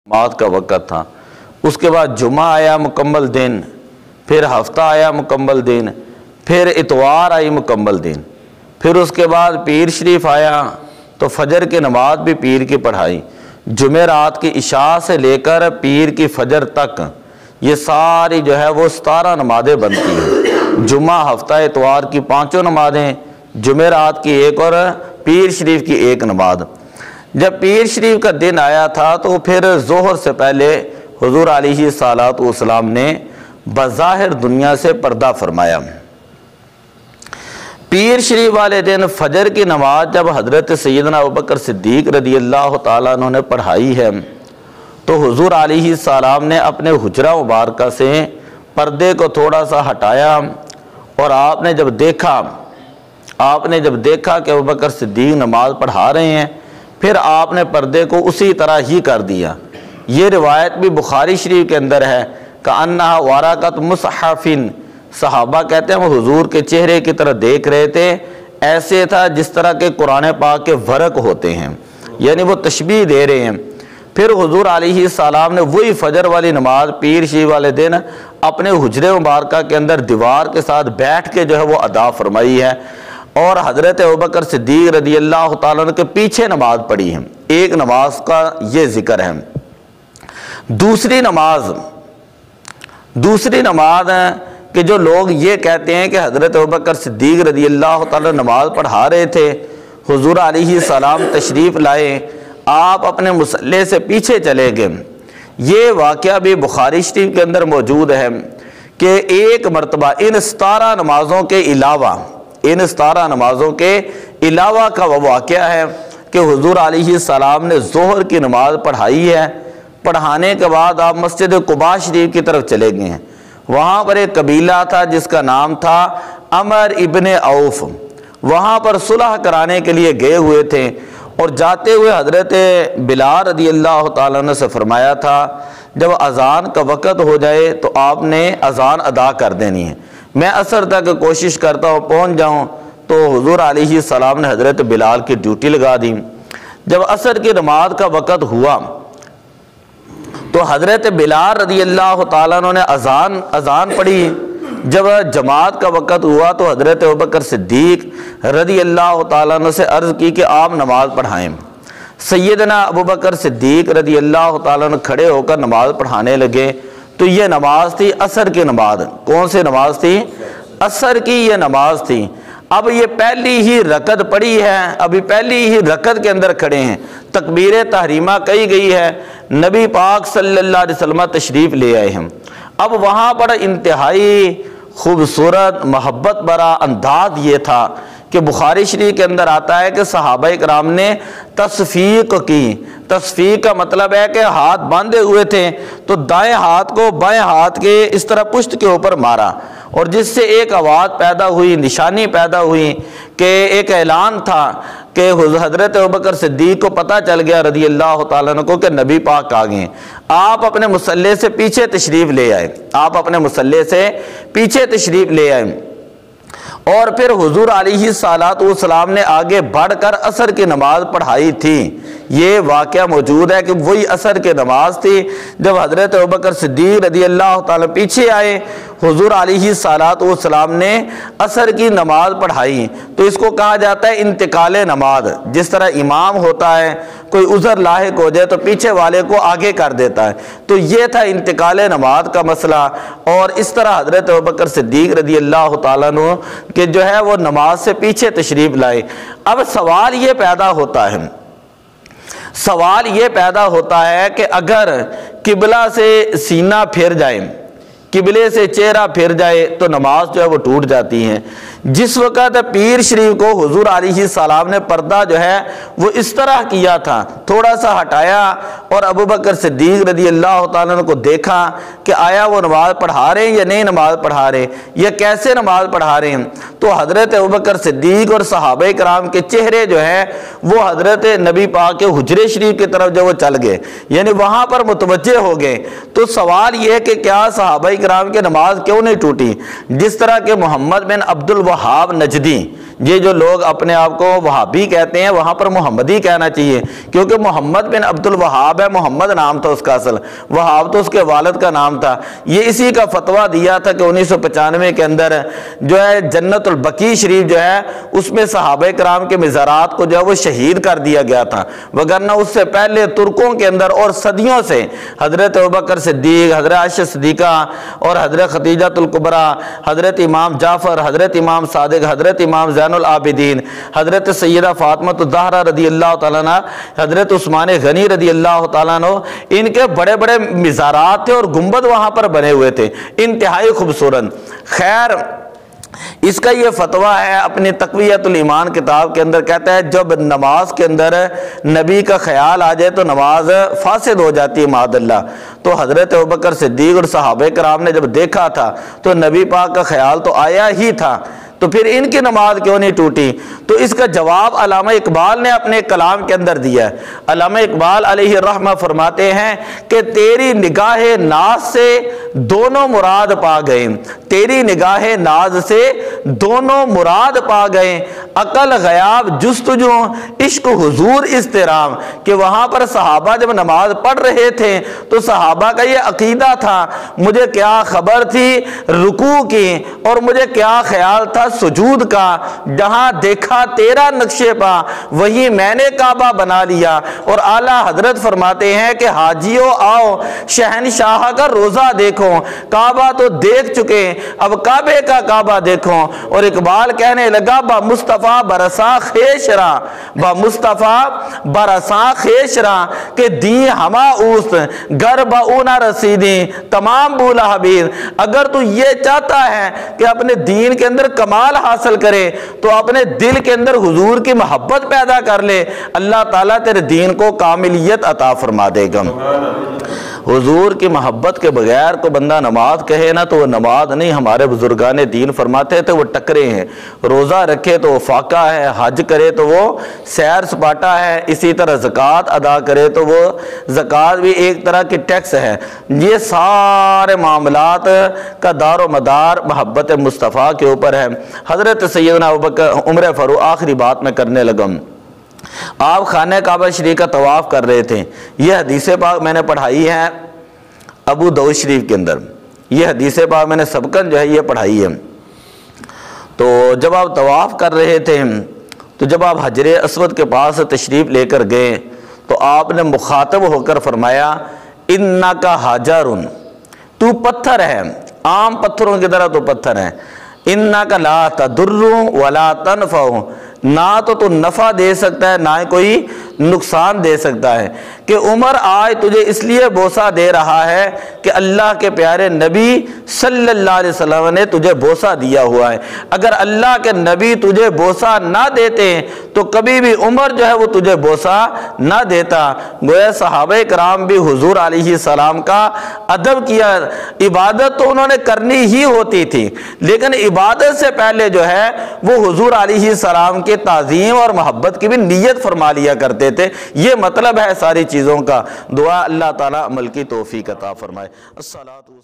نماز کا وقت تھا۔ اس کے بعد جمعہ آیا مکمل دن، پھر ہفتہ آیا مکمل دن، پھر اتوار آئی مکمل دن، پھر اس کے بعد پیر شریف آیا تو فجر کی نماز بھی پیر کی پڑھائی۔ جمعرات کی عشاء سے لے کر پیر کی فجر تک یہ ساری جو ہے وہ 17 نمازیں بنتی ہیں۔ جمعہ ہفتہ اتوار کی 5 نمازیں، جمعرات کی 1 اور پیر شریف کی 1 نماز۔ جب پیر شریف کا دن آیا تھا تو پھر ظہر سے پہلے حضور علیہ الصلوۃ والسلام نے بظاہر دنیا سے پردہ فرمایا۔ پیر شریف والے دن فجر کی نماز جب حضرت سیدنا ابوبکر صدیق رضی اللہ تعالیٰ عنہ نے پڑھائی ہے تو حضور علیہ السلام نے اپنے حجرہ مبارکہ سے پردے کو تھوڑا سا ہٹایا، اور آپ نے جب دیکھا کہ ابوبکر صدیق نماز پڑھا رہے ہیں، پھر آپ نے پردے کو اسی طرح ہی کر دیا۔ یہ روایت بھی بخاری شریف کے اندر ہے کأنہا ورقۃ مصحف، صحابہ کہتے ہیں وہ حضور کے چہرے کی طرح دیکھ رہے تھے، ایسے تھا جس طرح کے قرآن پاک کے ورق ہوتے ہیں، یعنی وہ تشبیہ دے رہے ہیں۔ پھر حضور علیہ السلام نے وہی فجر والی نماز پیر شریف والے دن اپنے حجرے مبارکہ کے اندر دیوار کے ساتھ بیٹھ کے جو ہے وہ ادا فرمائی ہے، اور حضرت ابوبکر صدیق رضی اللہ تعالیٰ عنہ کے پیچھے نماز پڑھی ہے۔ ایک نماز کا یہ ذکر ہے۔ دوسری نماز ہے کہ جو لوگ یہ کہتے ہیں کہ حضرت ابوبکر صدیق رضی اللہ تعالیٰ نماز پڑھا رہے تھے، حضور علیہ السلام تشریف لائے، آپ اپنے مصلی سے پیچھے چلے گئے۔ یہ واقعہ بھی بخاری شریف کے اندر موجود ہے کہ ایک مرتبہ ان 17 نمازوں کے علاوہ کا وہ واقعہ ہے کہ حضور علیہ السلام نے ظہر کی نماز پڑھائی ہے۔ پڑھانے کے بعد آپ مسجد قباء شریف کی طرف چلے گئے ہیں۔ وہاں پر ایک قبیلہ تھا جس کا نام تھا عمر ابن عوف، وہاں پر صلح کرانے کے لیے گئے ہوئے تھے، اور جاتے ہوئے حضرت بلال رضی اللہ تعالیٰ عنہ سے فرمایا تھا جب اذان کا وقت ہو جائے تو آپ نے اذان ادا کر دینی ہے، میں عصر تک کوشش کرتا ہوں پہنچ جاؤں۔ تو حضور علیہ السلام نے حضرت بلال کی ڈیوٹی لگا دی۔ جب عصر کی نماز کا وقت ہوا تو حضرت بلال رضی اللہ تعالیٰ عنہ نے اذان پڑھی۔ جب جماعت کا وقت ہوا تو حضرت ابوبکر صدیق رضی اللہ تعالیٰ عنہ سے عرض کی کہ آپ نماز پڑھائیں۔ سیدنا ابوبکر صدیق رضی اللہ تعالیٰ عنہ کھڑے ہو کر نماز پڑھانے لگے، تو یہ نماز تھی عصر کی نماز۔ کون سی نماز تھی؟ عصر کی یہ نماز تھی۔ اب یہ پہلی ہی رکعت پڑھی ہے، ابھی پہلی ہی رکعت کے اندر کھڑے ہیں، تکبیر تحریمہ کہی گئی ہے، نبی پاک صلی اللہ علیہ وسلم تشریف لے آئے ہیں۔ اب وہاں پر انتہائی خوبصورت محبت برا انداز یہ تھا کہ بخاری شریف کے اندر آتا ہے کہ صحابہ کرام نے تصفیق کی۔ تصفیق کا مطلب ہے کہ ہاتھ باندھے ہوئے تھے تو دائیں ہاتھ کو بائیں ہاتھ کے اس طرح پشت کے اوپر مارا، اور جس سے ایک آواز پیدا ہوئی، نشانی پیدا ہوئی کہ ایک اعلان تھا کہ حضرت ابوبکر صدیق کو پتہ چل گیا رضی اللہ تعالیٰ عنہ کو کہ نبی پاک آ گئے۔ آپ اپنے مصلی سے پیچھے تشریف لے آئے، اور پھر حضور علیہ الصلوۃ والسلام نے آگے بڑھ کر عصر کی نماز پڑھائی تھی۔ یہ واقعہ موجود ہے کہ وہی عصر کی نماز تھی جب حضرت ابوبکر صدیق رضی اللہ تعالیٰ پیچھے آئے، حضور علیہ الصلوۃ والسلام نے عصر کی نماز پڑھائی۔ تو اس کو کہا جاتا ہے انتقال نماز۔ جس طرح امام ہوتا ہے، کوئی عذر لاحق ہو جائے تو پیچھے والے کو آگے کر دیتا ہے، تو یہ تھا انتقال نماز کا مسئلہ۔ اور اس طرح حضرت ابوبکر صدیق رضی اللہ تعالیٰ عنہ کہ جو ہے وہ نماز سے پیچھے تشریف لائے۔ اب سوال یہ پیدا ہوتا ہے کہ اگر قبلہ سے سینہ پھر جائے، قبلے سے چہرہ پھر جائے تو نماز جو ہے وہ ٹوٹ جاتی ہے۔ جس وقت پیر شریف کو حضور علیہ السلام نے پردہ جو ہے وہ اس طرح کیا تھا، تھوڑا سا ہٹایا، اور ابوبکر صدیق رضی اللہ تعالیٰ عنہ کو دیکھا کہ آیا وہ نماز پڑھا رہے ہیں یا نہیں نماز پڑھا رہے، یا کیسے نماز پڑھا رہے ہیں، تو حضرت ابوبکر صدیق اور صحابہ کرام کے چہرے جو ہے وہ حضرت نبی پاک کے حجرے شریف کی طرف جو وہ چل گئے، یعنی وہاں پر متوجہ ہو گئے۔ تو سوال یہ ہے کہ کیا صحابہ کرام کی نماز کیوں نہیں ٹوٹی؟ جس طرح کہ محمد بن عبد الوہاب نجدی یہ جو لوگ اپنے آپ کو وہابی کہتے ہیں وہاں پر محمدی کہنا چاہیے، کیونکہ محمد بن عبد الوہاب ہے، محمد نام تھا اس کا اصل، وہاب تو اس کے والد کا نام تھا۔ یہ اسی کا فتویٰ دیا تھا کہ 1995 کے اندر جو ہے جنت البقیع شریف جو ہے اس میں صحابہ کرام کے مزارات کو جو ہے وہ شہید کر دیا گیا تھا، وگرنہ اس سے پہلے ترکوں کے اندر اور صدیوں سے حضرت ابوبکر صدیق، حضرت عائشہ صدیقہ اور حضرت خدیجہ الکبریٰ، حضرت امام جعفر، حضرت امام صادق، حضرت امام زین العابدین، حضرت سیدہ فاطمہ الزہرا رضی اللہ تعالیٰ عنہ، حضرت عثمان غنی رضی اللہ تعالیٰ عنہ، ان کے بڑے بڑے مزارات تھے اور گنبد وہاں پر بنے ہوئے تھے انتہائی خوبصورت۔ خیر اس کا یہ فتویٰ ہے اپنی تقویۃ الایمان کتاب کے اندر، کہتا ہے جب نماز کے اندر نبی کا خیال آ جائے تو نماز فاسد ہو جاتی ہے معاذ اللہ۔ تو حضرت ابوبکر صدیق اور صحابہ کرام نے جب دیکھا تھا تو نبی پاک کا خیال تو آیا ہی تھا، تو پھر ان کی نماز کیوں نہیں ٹوٹی؟ تو اس کا جواب علامہ اقبال نے اپنے کلام کے اندر دیا ہے۔ علامہ اقبال علیہ الرحمہ فرماتے ہیں کہ تیری نگاہ ناز سے دونوں مراد پا گئے، تیری نگاہ ناز سے دونوں مراد پا گئے، عقل غیاب جستجو عشق حضور اضطرام، کہ وہاں پر صحابہ جب نماز پڑھ رہے تھے تو صحابہ کا یہ عقیدہ تھا، مجھے کیا خبر تھی رکوع کی اور مجھے کیا خیال تھا سجود کا، جہاں دیکھا تیرا نقشے پا وہی میں نے کعبہ بنا لیا۔ اور اعلیٰ حضرت فرماتے ہیں کہ حاجیو آؤ شہنشاہ کا روزہ دیکھو، کعبہ تو دیکھ چکے اب کعبے کا کعبہ دیکھو۔ اور اقبال کہنے لگا با مصطفیٰ برساں خیشراں، با مصطفیٰ برساں خیشراں، کہ دین ہما اوست گر با اونا رسیدی تمام بولا حبیر۔ اگر تو یہ چاہتا ہے کہ اپنے دین کے اندر کمال حاصل کرے تو اپنے دل کے اندر حضور کی محبت پیدا کر لے، اللہ تعالیٰ تیرے دین کو کاملیت عطا فرما دے گا۔ حضور کی محبت کے بغیر کو بندہ نماز کہے نا تو وہ نماز نہیں، ہمارے بزرگان دین فرماتے تھے وہ ٹکرے ہیں، روزہ رکھے تو وہ فاقہ ہے، حج کرے تو وہ سیر سپاٹا ہے، اسی طرح زکوٰۃ ادا کرے تو وہ زکوٰۃ بھی ایک طرح کی ٹیکس ہے۔ یہ سارے معاملات کا دار و مدار محبت مصطفیٰ کے اوپر ہے۔ حضرت سیدنا ابوبکر عمر فاروق آخری بات میں کرنے لگا، آپ خانہ کعبہ شریف کا طواف کر رہے تھے، یہ حدیث پاک میں نے پڑھائی ہے ابو داؤد شریف کے اندر، یہ حدیث پاک میں نے سبقاً جو ہے یہ پڑھائی ہے۔ تو جب آپ طواف کر رہے تھے تو جب آپ حجر اسود کے پاس تشریف لے کر گئے تو آپ نے مخاطب ہو کر فرمایا انکا حجرٌ، تو پتھر ہے، عام پتھروں کی طرح تو پتھر ہے، انکا لا تضر ولا تنفع، نہ تو نفع دے سکتا ہے نہ کوئی نقصان دے سکتا ہے، کہ عمر آج تجھے اس لیے بوسہ دے رہا ہے کہ اللہ کے پیارے نبی صلی اللہ علیہ وسلم نے تجھے بوسہ دیا ہوا ہے، اگر اللہ کے نبی تجھے بوسہ نہ دیتے تو کبھی بھی عمر جو ہے وہ تجھے بوسہ نہ دیتا۔ گویا صحابہ کرام بھی حضور علیہ السلام کا ادب کیا، عبادت تو انہوں نے کرنی ہی ہوتی تھی لیکن عبادت سے پہلے جو ہے وہ حضور علیہ السلام کے تعظیم اور محبت کی بھی نیت فرما لیا کرتے تھے۔ یہ مطلب ہے ساری چیزوں کا۔ دعا اللہ تعالیٰ عمل کی توفیق عطا فرمائے۔ الصلاۃ